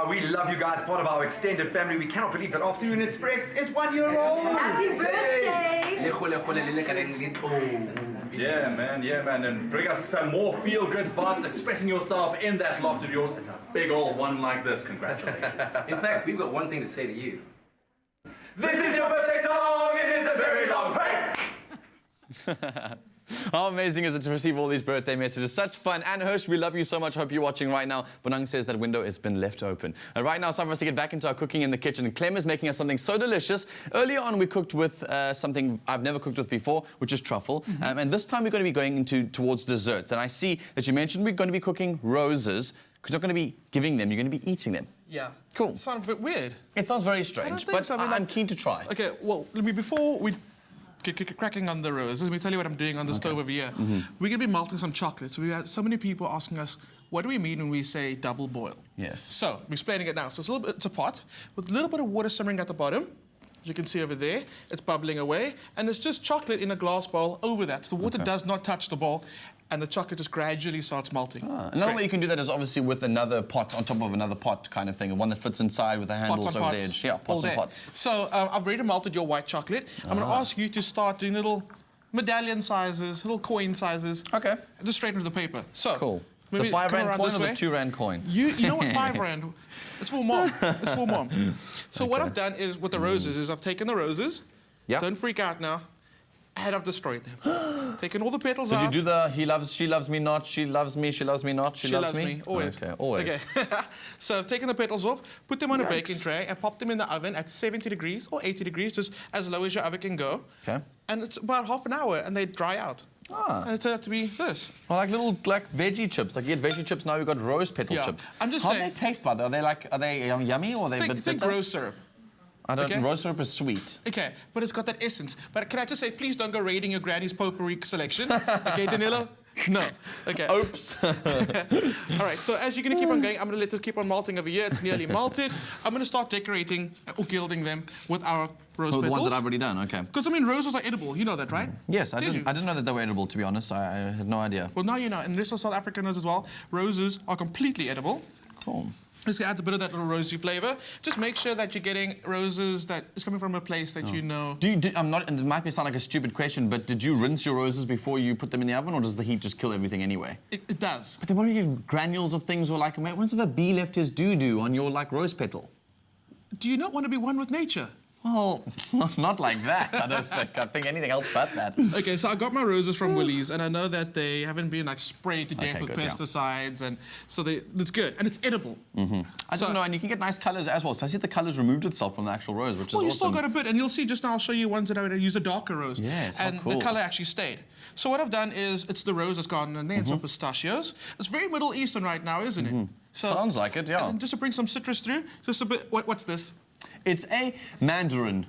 Speaker 14: We love you guys, part of our extended family. We cannot believe that Afternoon Express is 1 year old.
Speaker 9: Happy birthday!
Speaker 11: Yeah, man, and bring us some more feel-good vibes, expressing yourself in that loft of yours. It's a big old one like this. Congratulations.
Speaker 15: In fact, we've got one thing to say to you.
Speaker 14: This is your birthday song. It is a very long break.
Speaker 3: How amazing is it to receive all these birthday messages? Such fun. Anne Hirsch, we love you so much. Hope you're watching right now. Bonang says that window has been left open. And right now, it's time for us to get back into our cooking in the kitchen. Clem is making us something so delicious. Earlier on, we cooked with something I've never cooked with before, which is truffle. And this time, we're going to be going towards desserts. And I see that you mentioned we're going to be cooking roses, because you're not going to be giving them, you're going to be eating them.
Speaker 4: Yeah.
Speaker 3: Cool.
Speaker 4: Sounds a bit weird.
Speaker 3: It sounds very strange, but
Speaker 4: so.
Speaker 3: I'm keen to try.
Speaker 4: Okay, well, before we cracking on the roses, let me tell you what I'm doing on the stove over here. We're going to be melting some chocolate. So we had so many people asking us, what do we mean when we say double boil?
Speaker 3: Yes.
Speaker 4: So I'm explaining it now. So it's a pot with a little bit of water simmering at the bottom. As you can see over there, it's bubbling away. And it's just chocolate in a glass bowl over that. So the water does not touch the bowl. And the chocolate just gradually starts melting.
Speaker 3: Another way you can do that is obviously with another pot on top of another pot kind of thing, one that fits inside with the handles over the edge. Yeah, pots and pots.
Speaker 4: So I've already melted your white chocolate. I'm going to ask you to start doing little medallion sizes, little coin sizes.
Speaker 3: Okay.
Speaker 4: Just straight into the paper. So
Speaker 3: cool.
Speaker 4: Maybe
Speaker 3: the 5 Rand coin or
Speaker 4: way.
Speaker 3: the 2 Rand coin?
Speaker 4: You know what 5 Rand? It's for Mom. It's for Mom. So what I've done is with the roses is I've taken the roses.
Speaker 3: Yeah.
Speaker 4: Don't freak out now. And I've destroyed them. Taken all the petals out.
Speaker 3: So you do the he loves, she loves me not, she loves me, she loves me not, she loves me?
Speaker 4: Always.
Speaker 3: Okay, always.
Speaker 4: Okay. So I've taken the petals off, put them on a baking tray, and popped them in the oven at 70 degrees or 80 degrees, just as low as your oven can go.
Speaker 3: Okay.
Speaker 4: And it's about half an hour, and they dry out. And it turned out to be this.
Speaker 3: Well, like little veggie chips. Like you get veggie chips, now we've got rose petal chips.
Speaker 4: I'm just
Speaker 3: How
Speaker 4: saying.
Speaker 3: do they taste, by the way? Are they yummy or are they a bit
Speaker 4: Think
Speaker 3: bitter?
Speaker 4: rose syrup.
Speaker 3: I don't. Rose syrup is sweet.
Speaker 4: Okay, but it's got that essence. But can I just say, please don't go raiding your granny's potpourri selection. Okay, Danilo? No. Okay.
Speaker 3: Oops.
Speaker 4: All right, so as you're going to keep on going, I'm going to let this keep on melting over here. It's nearly melted. I'm going to start decorating or gilding them with our rose petals.
Speaker 3: The ones that I've already done, okay.
Speaker 4: Because, I mean, roses are edible. You know that, right?
Speaker 3: Yes, I didn't know that they were edible, to be honest. I had no idea.
Speaker 4: Well, now you know. And the rest of South Africa knows as well. Roses are completely edible.
Speaker 3: Cool.
Speaker 4: Just add a bit of that little rosy flavour. Just make sure that you're getting roses that is coming from a place that you know.
Speaker 3: I'm not, and it might sound like a stupid question, but did you rinse your roses before you put them in the oven, or does the heat just kill everything anyway?
Speaker 4: It does.
Speaker 3: But then what do you get granules of things, or like, once if a bee left his doo-doo on your, like, rose petal?
Speaker 4: Do you not want to be one with nature?
Speaker 3: Well, not like that. I think anything else but that.
Speaker 4: Okay, so I got my roses from Woolies, and I know that they haven't been like sprayed to death with
Speaker 3: good,
Speaker 4: pesticides, and so it's good, and it's edible.
Speaker 3: I don't know, and you can get nice colours as well. So I see the colours removed itself from the actual rose, which is awesome.
Speaker 4: Well, you still got a bit, and you'll see just now. I'll show you ones that I use a darker rose, and the colour actually stayed. So what I've done is it's the rose that's gone, and then some pistachios. It's very Middle Eastern right now, isn't it? So,
Speaker 3: sounds like it, yeah.
Speaker 4: And just to bring some citrus through, just a bit. What's this?
Speaker 3: It's a mandarin.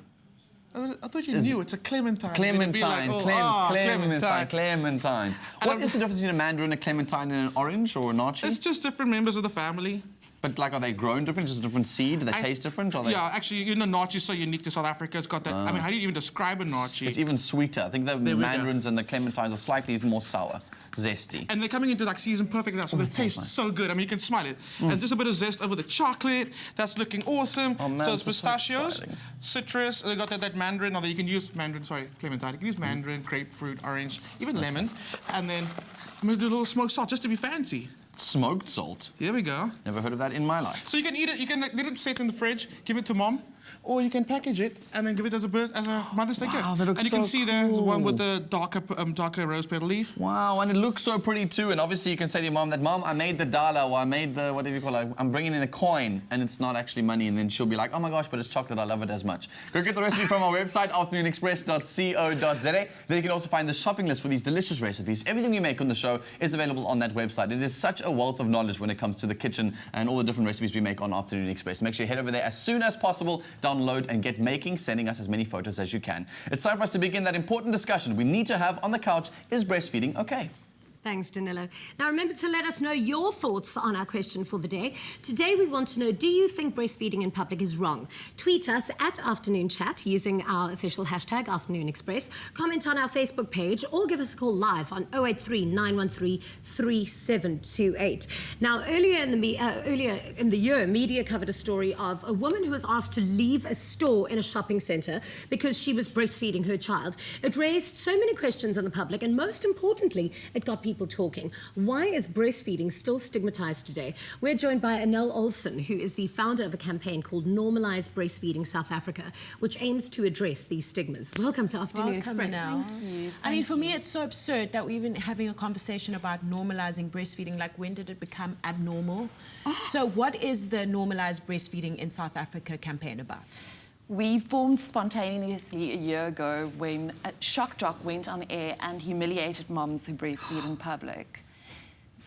Speaker 4: I thought you knew. It's a clementine.
Speaker 3: Clementine,
Speaker 4: Clementine.
Speaker 3: Clementine. What is the difference between a mandarin, a clementine, and an orange or an archie?
Speaker 4: It's just different members of the family.
Speaker 3: But, like, are they grown different? Just a different seed? Do they taste different? Are they...
Speaker 4: Yeah, actually, you know, naartjie is so unique to South Africa. It's got that... I mean, how do you even describe a naartjie?
Speaker 3: It's even sweeter. I think the mandarins and the clementines are slightly more sour, zesty.
Speaker 4: And they're coming into, like, season perfect now, so they taste so good. I mean, you can smell it. And just a bit of zest over the chocolate. That's looking awesome.
Speaker 3: Oh, man,
Speaker 4: so it's pistachios,
Speaker 3: so
Speaker 4: citrus, they got that mandarin, although you can use clementine. You can use mandarin, grapefruit, orange, even lemon. And then I'm going to do a little smoked salt just to be fancy.
Speaker 3: Smoked salt?
Speaker 4: Here we go.
Speaker 3: Never heard of that in my life.
Speaker 4: So you can eat it, you can let it sit in the fridge, give it to mom, or you can package it and then give it as a Mother's Day gift.
Speaker 3: That looks
Speaker 4: and you can
Speaker 3: so
Speaker 4: see there's one with the darker rose petal leaf.
Speaker 3: Wow, and it looks so pretty too. And obviously you can say to your mom that, Mom, I made the dollar, or I made the, whatever you call it, I'm bringing in a coin, and it's not actually money. And then she'll be like, oh my gosh, but it's chocolate, I love it as much. Go get the recipe from our website, afternoonexpress.co.za. There you can also find the shopping list for these delicious recipes. Everything we make on the show is available on that website. It is such a wealth of knowledge when it comes to the kitchen and all the different recipes we make on Afternoon Express. Make sure you head over there as soon as possible, download and get making, sending us as many photos as you can. It's time for us to begin that important discussion we need to have on the couch. Is breastfeeding okay?
Speaker 2: Thanks, Danilo. Now, remember to let us know your thoughts on our question for the day. Today, we want to know, do you think breastfeeding in public is wrong? Tweet us at Afternoon Chat using our official hashtag, Afternoon Express. Comment on our Facebook page or give us a call live on 083 913 3728. Now, earlier in the year, media covered a story of a woman who was asked to leave a store in a shopping centre because she was breastfeeding her child. It raised so many questions in the public, and most importantly, it got people talking. Why is breastfeeding still stigmatized today? We're joined by Anél Olsson, who is the founder of a campaign called Normalise Breastfeeding South Africa, which aims to address these stigmas. Welcome to Afternoon Express.
Speaker 1: Thank you. I mean, for me, it's so absurd that we're even having a conversation about normalizing breastfeeding. Like, when did it become abnormal? So what is the Normalise Breastfeeding in South Africa campaign about?
Speaker 16: We formed spontaneously a year ago when Shock Jock went on air and humiliated mums who breastfeed in public.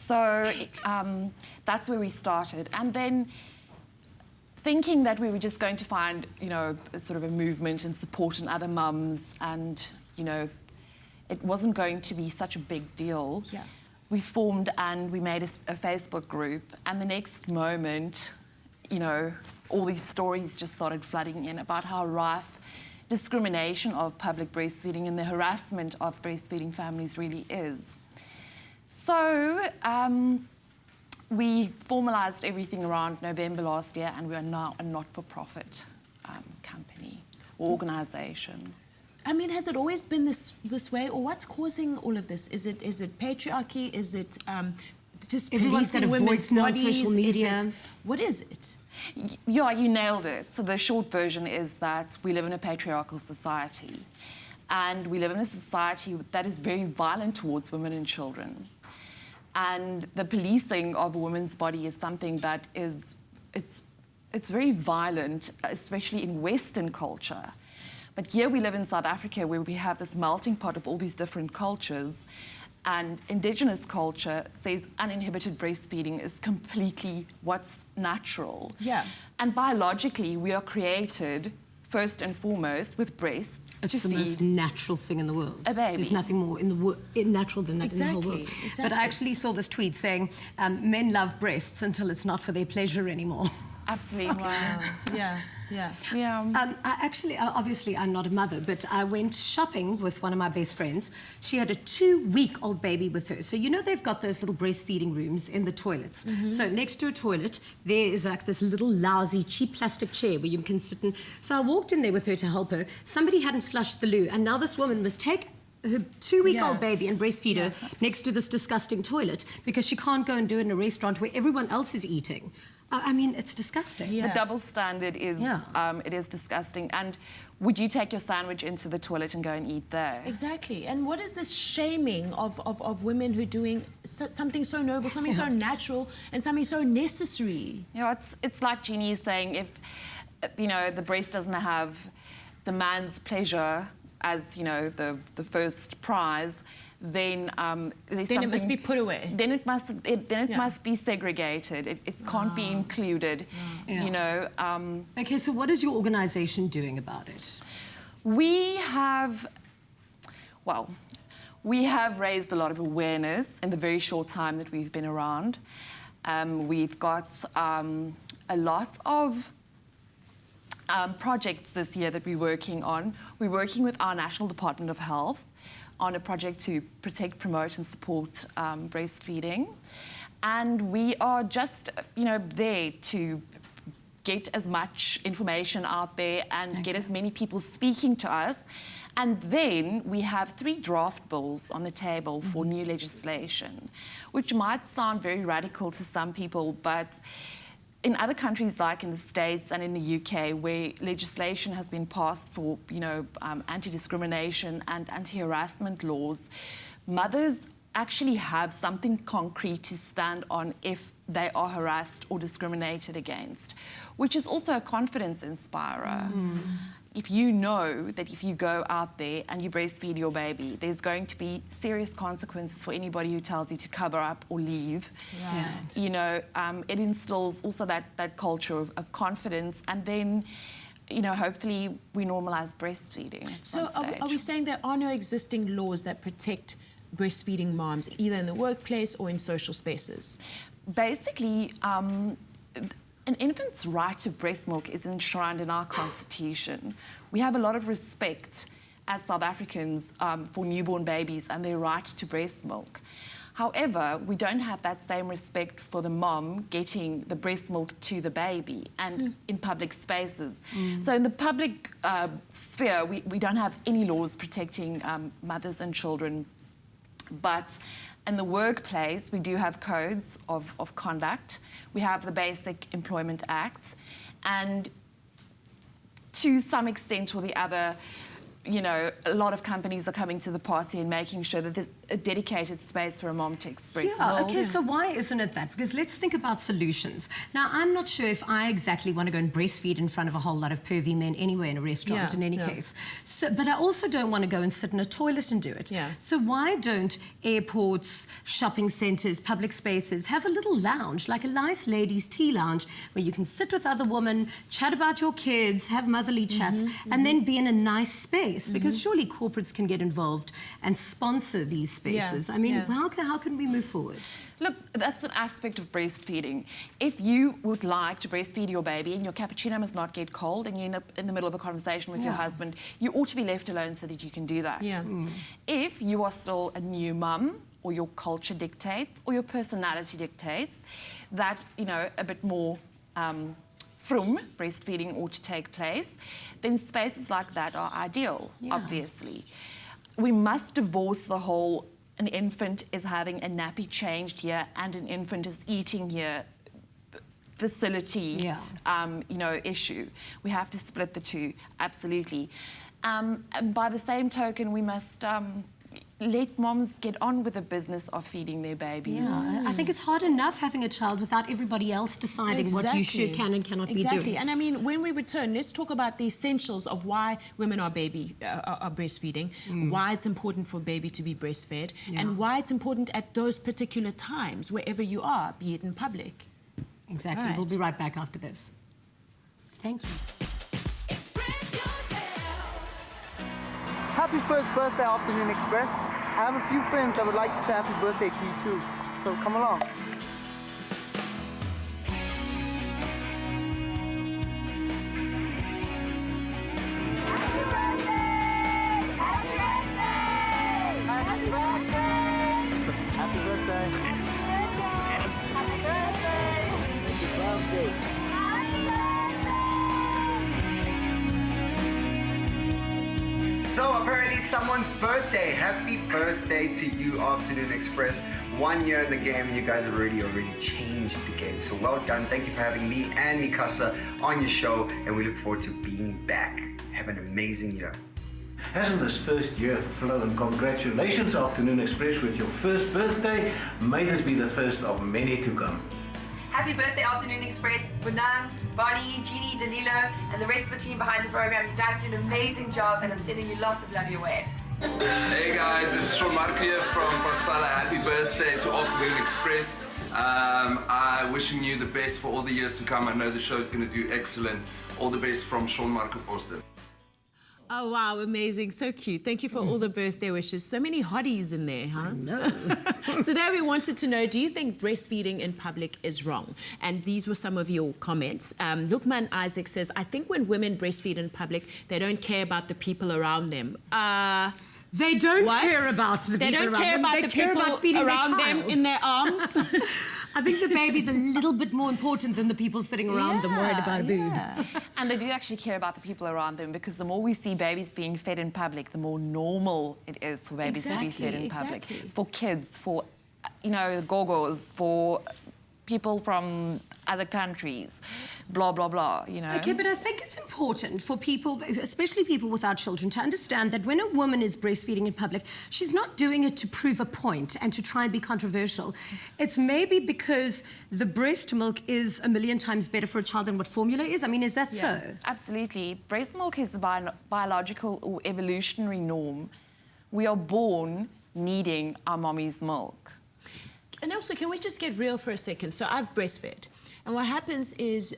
Speaker 16: So that's where we started. And then thinking that we were just going to find, you know, sort of a movement and support in other mums, and, you know, it wasn't going to be such a big deal.
Speaker 1: Yeah.
Speaker 16: We formed and we made a Facebook group, and the next moment, you know, all these stories just started flooding in about how rife discrimination of public breastfeeding and the harassment of breastfeeding families really is. So we formalised everything around November last year, and we are now a not-for-profit company or organisation.
Speaker 1: I mean, has it always been this way, or what's causing all of this? Is it patriarchy? Is it just
Speaker 2: everyone's got a voice now on social media?
Speaker 1: What is it?
Speaker 16: Yeah, you nailed it. So the short version is that we live in a patriarchal society, and we live in a society that is very violent towards women and children. And the policing of a woman's body is something that is, it's very violent, especially in Western culture. But here we live in South Africa, where we have this melting pot of all these different cultures, and Indigenous culture says uninhibited breastfeeding is completely what's natural.
Speaker 1: Yeah.
Speaker 16: And biologically, we are created, first and foremost, with breasts.
Speaker 2: It's the most natural thing in the world.
Speaker 16: A baby.
Speaker 2: There's nothing more natural than that in the whole world.
Speaker 1: Exactly.
Speaker 2: But I actually saw this tweet saying, men love breasts until it's not for their pleasure anymore.
Speaker 16: Absolutely. Wow.
Speaker 1: Yeah.
Speaker 2: Obviously, I'm not a mother, but I went shopping with one of my best friends. She had a 2-week-old baby with her. So, you know, they've got those little breastfeeding rooms in the toilets. Mm-hmm. So next to a toilet, there is like this little lousy, cheap plastic chair where you can sit in. So I walked in there with her to help her. Somebody hadn't flushed the loo, and now this woman must take her 2-week-old baby and breastfeed her next to this disgusting toilet because she can't go and do it in a restaurant where everyone else is eating. I mean, it's disgusting.
Speaker 16: The double standard is, it is disgusting. And would you take your sandwich into the toilet and go and eat there?
Speaker 1: Exactly. And what is this shaming of women who are doing something so noble, something so natural, and something so necessary?
Speaker 16: You know, it's like Jeannie is saying, if, you know, the breast doesn't have the man's pleasure as, you know, the first prize, then
Speaker 1: it must be put away.
Speaker 16: Then it must be segregated. It can't be included. You know.
Speaker 2: Okay, so what is your organisation doing about it?
Speaker 16: We have raised a lot of awareness in the very short time that we've been around. We've got a lot of projects this year that we're working on. We're working with our National Department of Health on a project to protect, promote and support breastfeeding. And we are just, you know, there to get as much information out there and get as many people speaking to us. And then we have 3 draft bills on the table for new legislation, which might sound very radical to some people, but in other countries like in the States and in the UK, where legislation has been passed for, you know, anti-discrimination and anti-harassment laws, mothers actually have something concrete to stand on if they are harassed or discriminated against, which is also a confidence inspirer. If you know that if you go out there and you breastfeed your baby, there's going to be serious consequences for anybody who tells you to cover up or leave.
Speaker 1: Right.
Speaker 16: You know, it instills also that culture of confidence, and then, you know, hopefully we normalise breastfeeding.
Speaker 1: So are we saying there are no existing laws that protect breastfeeding moms, either in the workplace or in social spaces?
Speaker 16: Basically, an infant's right to breast milk is enshrined in our constitution. We have a lot of respect as South Africans for newborn babies and their right to breast milk. However, we don't have that same respect for the mom getting the breast milk to the baby and in public spaces. So in the public sphere, we don't have any laws protecting mothers and children. But in the workplace, we do have codes of conduct. We have the Basic Employment Act. And to some extent or the other, you know, a lot of companies are coming to the party and making sure that there's a dedicated space for a mom to express.
Speaker 2: Okay, so why isn't it that? Because let's think about solutions. Now, I'm not sure if I exactly want to go and breastfeed in front of a whole lot of pervy men anywhere in a restaurant in any case. So, but I also don't want to go and sit in a toilet and do it. So why don't airports, shopping centres, public spaces have a little lounge, like a nice ladies' tea lounge, where you can sit with other women, chat about your kids, have motherly chats, and then be in a nice space? Because surely corporates can get involved and sponsor these spaces. I mean, how can we move forward?
Speaker 16: Look, that's an aspect of breastfeeding. If you would like to breastfeed your baby and your cappuccino must not get cold and you're in the middle of a conversation with your husband, you ought to be left alone so that you can do that. If you are still a new mum, or your culture dictates, or your personality dictates, that, you know, a bit more from breastfeeding ought to take place, then spaces like that are ideal, obviously. We must divorce the whole an infant is having a nappy changed here and an infant is eating here facility, you know, issue. We have to split the two, absolutely. And by the same token, we must let moms get on with the business of feeding their babies.
Speaker 2: I think it's hard enough having a child without everybody else deciding what you can and cannot be doing.
Speaker 1: And I mean, when we return, let's talk about the essentials of why women are breastfeeding, why it's important for a baby to be breastfed, and why it's important at those particular times, wherever you are, be it in public.
Speaker 2: Exactly.
Speaker 1: Right.
Speaker 2: We'll be right back after this. Thank you.
Speaker 17: Happy first birthday, Afternoon Express. I have a few friends that would like to say happy birthday to you too. So come along. Happy birthday.
Speaker 18: So apparently it's someone's birthday. Happy birthday to you, Afternoon Express. 1 year in the game, you guys have already changed the game. So well done. Thank you for having me and Mikasa on your show, and we look forward to being back. Have an amazing year.
Speaker 19: Hasn't this first year flown? Congratulations, Afternoon Express, with your first birthday. May this be the first of many to come.
Speaker 9: Happy birthday, Afternoon Express. Bunan, Bonnie, Jeannie, Danilo, and the rest of the team behind the program. You guys do an amazing job, and I'm sending you lots of love your way.
Speaker 6: Hey guys, it's Sean Marco here from Pasala. Happy birthday to Afternoon Express. I'm wishing you the best for all the years to come. I know the show is going to do excellent. All the best from Sean Marco Forster.
Speaker 1: Oh, wow, amazing. So cute. Thank you for all the birthday wishes. So many hotties in there, huh?
Speaker 2: No.
Speaker 1: Today we wanted to know, do you think breastfeeding in public is wrong? And these were some of your comments. Lukman Isaac says, I think when women breastfeed in public, they don't care about the people around them.
Speaker 2: They don't
Speaker 1: What?
Speaker 2: care about the
Speaker 1: They
Speaker 2: people
Speaker 1: don't
Speaker 2: around
Speaker 1: care
Speaker 2: them.
Speaker 1: about
Speaker 2: They
Speaker 1: the
Speaker 2: care
Speaker 1: people
Speaker 2: about feeding
Speaker 1: around
Speaker 2: their
Speaker 1: them
Speaker 2: child.
Speaker 1: in their arms.
Speaker 2: I think the baby's a little bit more important than the people sitting around them worried about a boob.
Speaker 16: And they do actually care about the people around them, because the more we see babies being fed in public, the more normal it is for babies to be fed in public. For kids, for, you know, gogos, for people from other countries, blah, blah, blah, you know.
Speaker 2: Okay, but I think it's important for people, especially people without children, to understand that when a woman is breastfeeding in public, she's not doing it to prove a point and to try and be controversial. It's maybe because the breast milk is a million times better for a child than what formula is. I mean, is that so?
Speaker 16: Absolutely. Breast milk is the biological or evolutionary norm. We are born needing our mommy's milk.
Speaker 1: And also, can we just get real for a second? So I've breastfed. And what happens is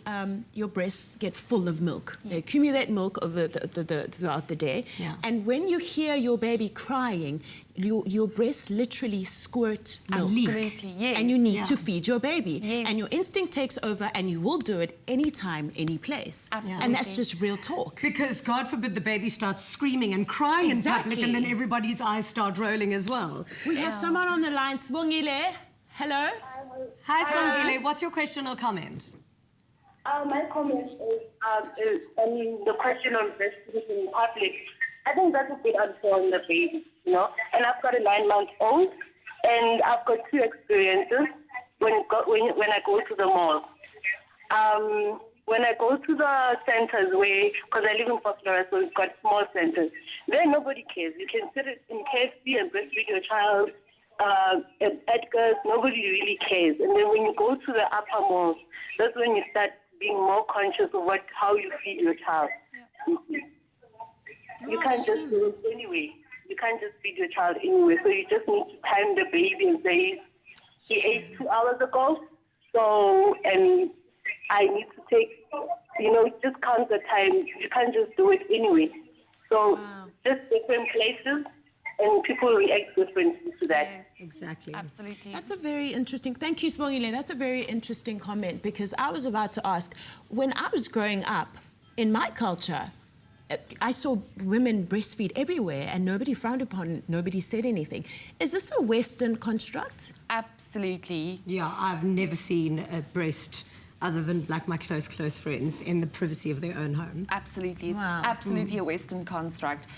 Speaker 1: your breasts get full of milk. They accumulate milk over throughout the day.
Speaker 2: Yeah.
Speaker 1: And when you hear your baby crying, your breasts literally squirt milk.
Speaker 16: Absolutely, yes.
Speaker 1: And you need
Speaker 16: Yeah.
Speaker 1: to feed your baby.
Speaker 16: Yes.
Speaker 1: And your instinct takes over, and you will do it anytime, any place.
Speaker 16: Absolutely.
Speaker 1: And that's just real talk.
Speaker 2: Because God forbid the baby starts screaming and crying in public, and then everybody's eyes start rolling as well.
Speaker 1: We have someone on the line, Swongile. Hello?
Speaker 2: Hi, Swangile. What's your question or comment?
Speaker 20: My comment is the question on breastfeeding in public. I think that's a bit unfair on the baby, you know. And I've got a 9-month-old, and I've got two experiences when I go to the mall. When I go to the centers because I live in Florida, so we've got small centers, there nobody cares. You can sit in KFC and breastfeed your child. At Edgar's, nobody really cares. And then when you go to the upper malls, that's when you start being more conscious of how you feed your child. You can't just do it anyway. You can't just feed your child anyway. So you just need to time the baby and say, he ate 2 hours ago, and I need to take, just count the time. You can't just do it anyway. So just different places. And people react differently to that.
Speaker 16: Yes,
Speaker 2: exactly.
Speaker 16: Absolutely.
Speaker 1: That's a very interesting... Thank you, Swongile. That's a very interesting comment, because I was about to ask, when I was growing up, in my culture, I saw women breastfeed everywhere and nobody frowned upon it, nobody said anything. Is this a Western construct?
Speaker 16: Absolutely.
Speaker 2: Yeah, I've never seen a breast other than like my close friends in the privacy of their own home.
Speaker 16: Absolutely. It's absolutely a Western construct.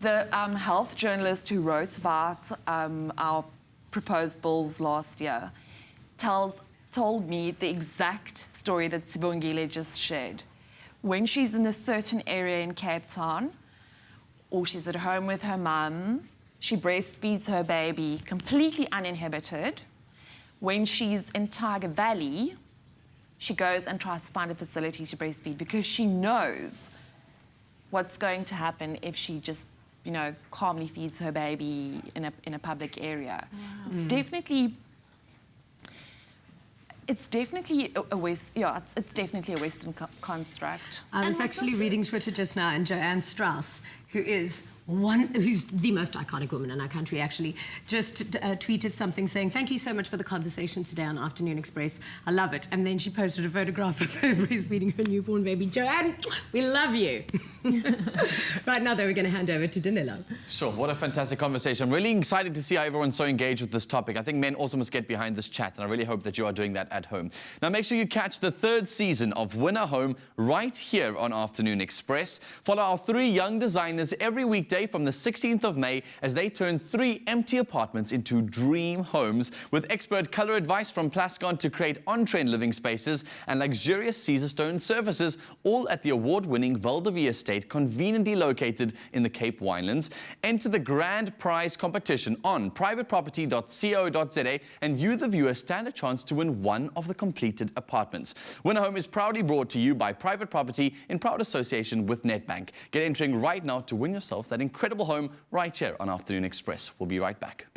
Speaker 16: The health journalist who wrote about our proposed bills last year told me the exact story that Sibongile just shared. When she's in a certain area in Cape Town, or she's at home with her mum, she breastfeeds her baby completely uninhibited. When she's in Tiger Valley, she goes and tries to find a facility to breastfeed, because she knows what's going to happen if she just calmly feeds her baby in a public area. Wow. It's definitely a Western construct.
Speaker 2: I was actually reading Twitter just now, and Joanne Strauss, who's the most iconic woman in our country, actually, just tweeted something saying, "Thank you so much for the conversation today on Afternoon Express. I love it." And then she posted a photograph of her breastfeeding her newborn baby. Joanne, we love you. Right now, though, we're going to hand over to Danilo.
Speaker 3: Sure, what a fantastic conversation. I'm really excited to see how everyone's so engaged with this topic. I think men also must get behind this chat, and I really hope that you are doing that at home. Now, make sure you catch the 3rd season of Winner Home right here on Afternoon Express. Follow our 3 young designers every weekday weekday from the 16th of May as they turn 3 empty apartments into dream homes with expert colour advice from Plascon to create on-trend living spaces and luxurious Caesar stone surfaces, all at the award-winning Valdevie estate conveniently located in the Cape Winelands. Enter the grand prize competition on privateproperty.co.za and you, the viewer, stand a chance to win one of the completed apartments. Win a Home is proudly brought to you by Private Property in proud association with Nedbank. Get entering right now to win yourselves that incredible home right here on Afternoon Express. We'll be right back.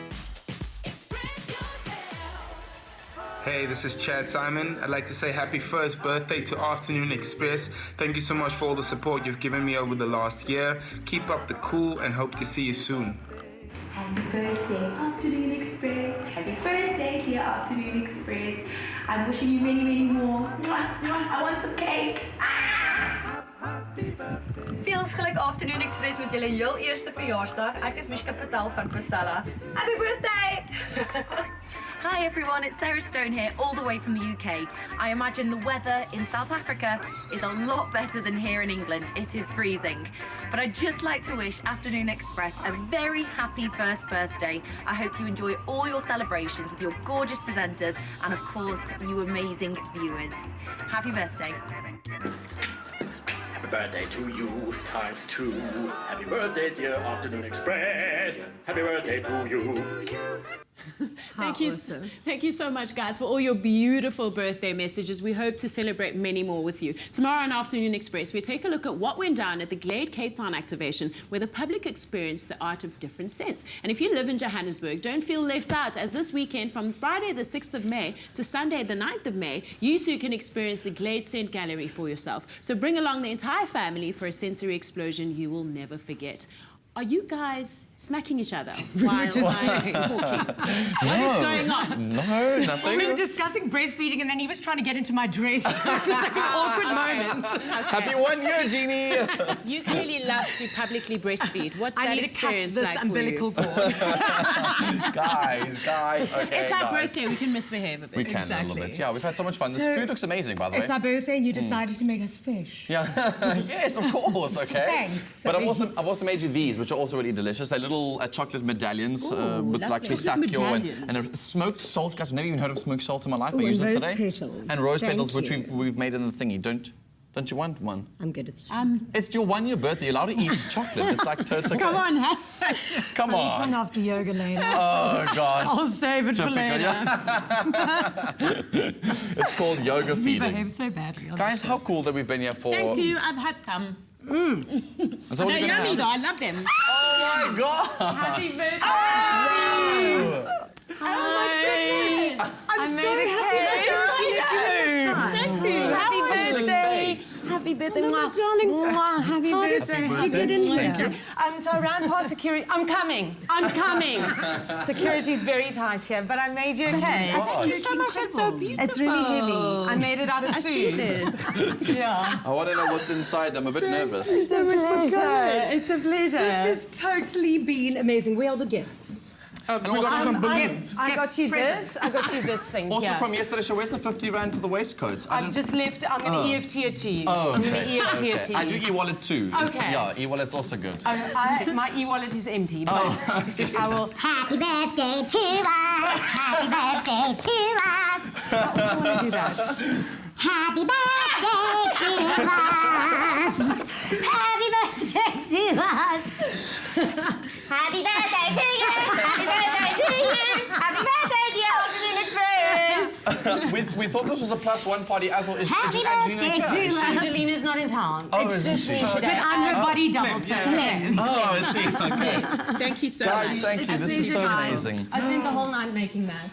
Speaker 21: Hey, this is Chad Simon. I'd like to say happy first birthday to Afternoon Express. Thank you so much for all the support you've given me over the last year. Keep up the cool and hope to see you soon.
Speaker 22: Happy birthday, Afternoon Express. Happy birthday, dear Afternoon Express. I'm wishing you many, many more. Mwah, mwah. I want some cake.
Speaker 9: Feels gelijk Afternoon Express met jullie heel eerste verjaarsdag. Ek is petal van Pasala. Happy birthday!
Speaker 23: Hi everyone, it's Sarah Stone here, all the way from the UK. I imagine the weather in South Africa is a lot better than here in England. It is freezing. But I'd just like to wish Afternoon Express a very happy first birthday. I hope you enjoy all your celebrations with your gorgeous presenters and of course you amazing viewers. Happy birthday.
Speaker 24: Happy birthday to you, ×2. Happy birthday, dear Afternoon Express. Happy birthday to you.
Speaker 1: Thank you so much, guys, for all your beautiful birthday messages. We hope to celebrate many more with you. Tomorrow on Afternoon Express, we take a look at what went down at the Glade Cape Town activation, where the public experienced the art of different scents. And if you live in Johannesburg, don't feel left out, as this weekend, from Friday the 6th of May to Sunday the 9th of May, you too can experience the Glade Scent Gallery for yourself. So bring along the entire family for a sensory explosion you will never forget. Are you guys smacking each other while I'm talking? What is going on?
Speaker 3: No, nothing.
Speaker 2: Well, we were discussing breastfeeding and then he was trying to get into my dress. So it was like an awkward moment.
Speaker 3: Happy 1 year, Jeannie.
Speaker 1: You clearly love to publicly breastfeed. What's that experience like for you?
Speaker 2: I need to cut this umbilical cord.
Speaker 3: Guys, okay,
Speaker 1: it's our birthday. We can misbehave a bit.
Speaker 3: We can a little bit. Yeah, we've had so much fun. This food looks amazing, by the way.
Speaker 2: It's our birthday and you decided to make us fish.
Speaker 3: Yeah, yes, of course, okay.
Speaker 2: Thanks.
Speaker 3: But I've also made you these, which are also really delicious. They're little chocolate medallions with like pistachio and a smoked salt. Guys, I've never even heard of smoked salt in my life. I use it today.
Speaker 2: Petals.
Speaker 3: And rose petals, which we've made in the thingy. Don't you want one?
Speaker 2: I'm good.
Speaker 3: It's your 1 year birthday. You're allowed to eat chocolate. It's like totes okay.
Speaker 2: Come on,
Speaker 3: come on.
Speaker 2: I'll eat one after yoga later.
Speaker 3: Oh gosh.
Speaker 2: I'll save it for later.
Speaker 3: Yeah. It's called yoga feeding.
Speaker 2: We behaved so badly.
Speaker 3: Guys, how cool that we've been here for.
Speaker 1: Thank you. I've had some.
Speaker 3: They're
Speaker 1: yummy though. I love them.
Speaker 3: Oh my god!
Speaker 1: Happy birthday!
Speaker 2: Oh my goodness! I'm so happy to meet you. Thank you.
Speaker 23: Happy birthday. Happy birthday,
Speaker 2: darling.
Speaker 23: Happy birthday.
Speaker 2: Did you get in here?
Speaker 3: Thank you.
Speaker 23: So I ran past security. I'm coming. Security's very tight here, but I made you a cake.
Speaker 1: Thank you so much. It's so beautiful.
Speaker 23: It's really heavy. I made it out of food.
Speaker 1: I see this.
Speaker 23: Yeah.
Speaker 3: I want to know what's inside. I'm a bit nervous.
Speaker 23: It's a pleasure. It's a pleasure.
Speaker 2: This has totally been amazing. Where are the gifts?
Speaker 4: We got some balloons.
Speaker 23: I got you this. I got you this thing.
Speaker 3: Also
Speaker 23: here.
Speaker 3: from yesterday's show, where's the 50 rand for the waistcoats?
Speaker 23: I've just left. I'm going to EFT it to you.
Speaker 3: Oh,
Speaker 23: I'm
Speaker 3: okay.
Speaker 23: going to EFT it to you.
Speaker 3: I do e-wallet too.
Speaker 23: Okay.
Speaker 3: Yeah, e-wallet's also good.
Speaker 23: My e-wallet is empty, but I will.
Speaker 25: Happy birthday to us. Happy birthday to us.
Speaker 23: I also want to do that.
Speaker 25: Happy birthday to us. Happy birthday to us. Happy birthday to you. Happy birthday to you. Happy birthday, dear Afternoon Express.
Speaker 3: We thought this was a +1 party as well.
Speaker 25: Happy birthday to us.
Speaker 23: Angelina's not in town.
Speaker 3: Oh,
Speaker 23: it's
Speaker 3: isn't
Speaker 23: just
Speaker 3: she?
Speaker 23: me today.
Speaker 2: But I'm her body double, so Glenn.
Speaker 3: Oh, I see.
Speaker 1: Yes. Thank you so
Speaker 3: Guys,
Speaker 1: much.
Speaker 3: thank you. This is so amazing.
Speaker 23: I spent the whole night making that.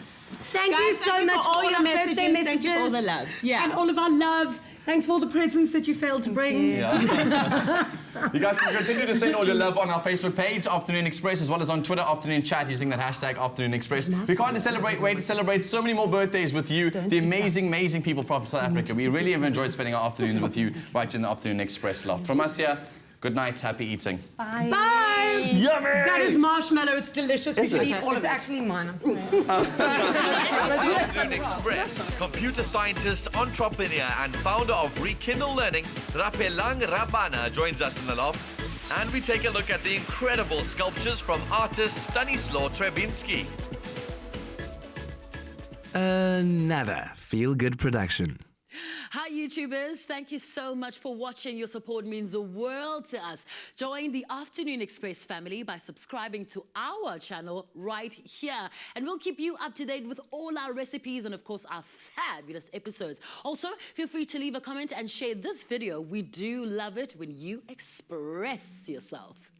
Speaker 2: Thank you so much
Speaker 1: for all your
Speaker 2: birthday
Speaker 1: messages. Thank you for all the love.
Speaker 2: And all of our love. Thanks for all the presents that you failed to bring.
Speaker 3: Yeah. You guys can continue to send all your love on our Facebook page, Afternoon Express, as well as on Twitter, Afternoon Chat, using that hashtag Afternoon Express. We can't wait to celebrate so many more birthdays with you, the amazing people from South Africa. We really have enjoyed spending our afternoons with you right in the Afternoon Express loft. From us here, Good night, happy eating.
Speaker 2: Bye. Bye.
Speaker 3: Yummy.
Speaker 2: That is marshmallow. It's delicious. We
Speaker 3: Is
Speaker 2: should
Speaker 3: it?
Speaker 2: eat all of it.
Speaker 5: It's actually mine. I'm sorry.
Speaker 7: Afternoon Express, computer scientist, entrepreneur and founder of Rekindle Learning, Rapelang Rabana joins us in the loft. And we take a look at the incredible sculptures from artist Stanislaw Trebinski.
Speaker 8: Another feel-good production.
Speaker 10: Hi YouTubers, thank you so much for watching. Your support means the world to us. Join the Afternoon Express family by subscribing to our channel right here. And we'll keep you up to date with all our recipes and of course our fabulous episodes. Also, feel free to leave a comment and share this video. We do love it when you express yourself.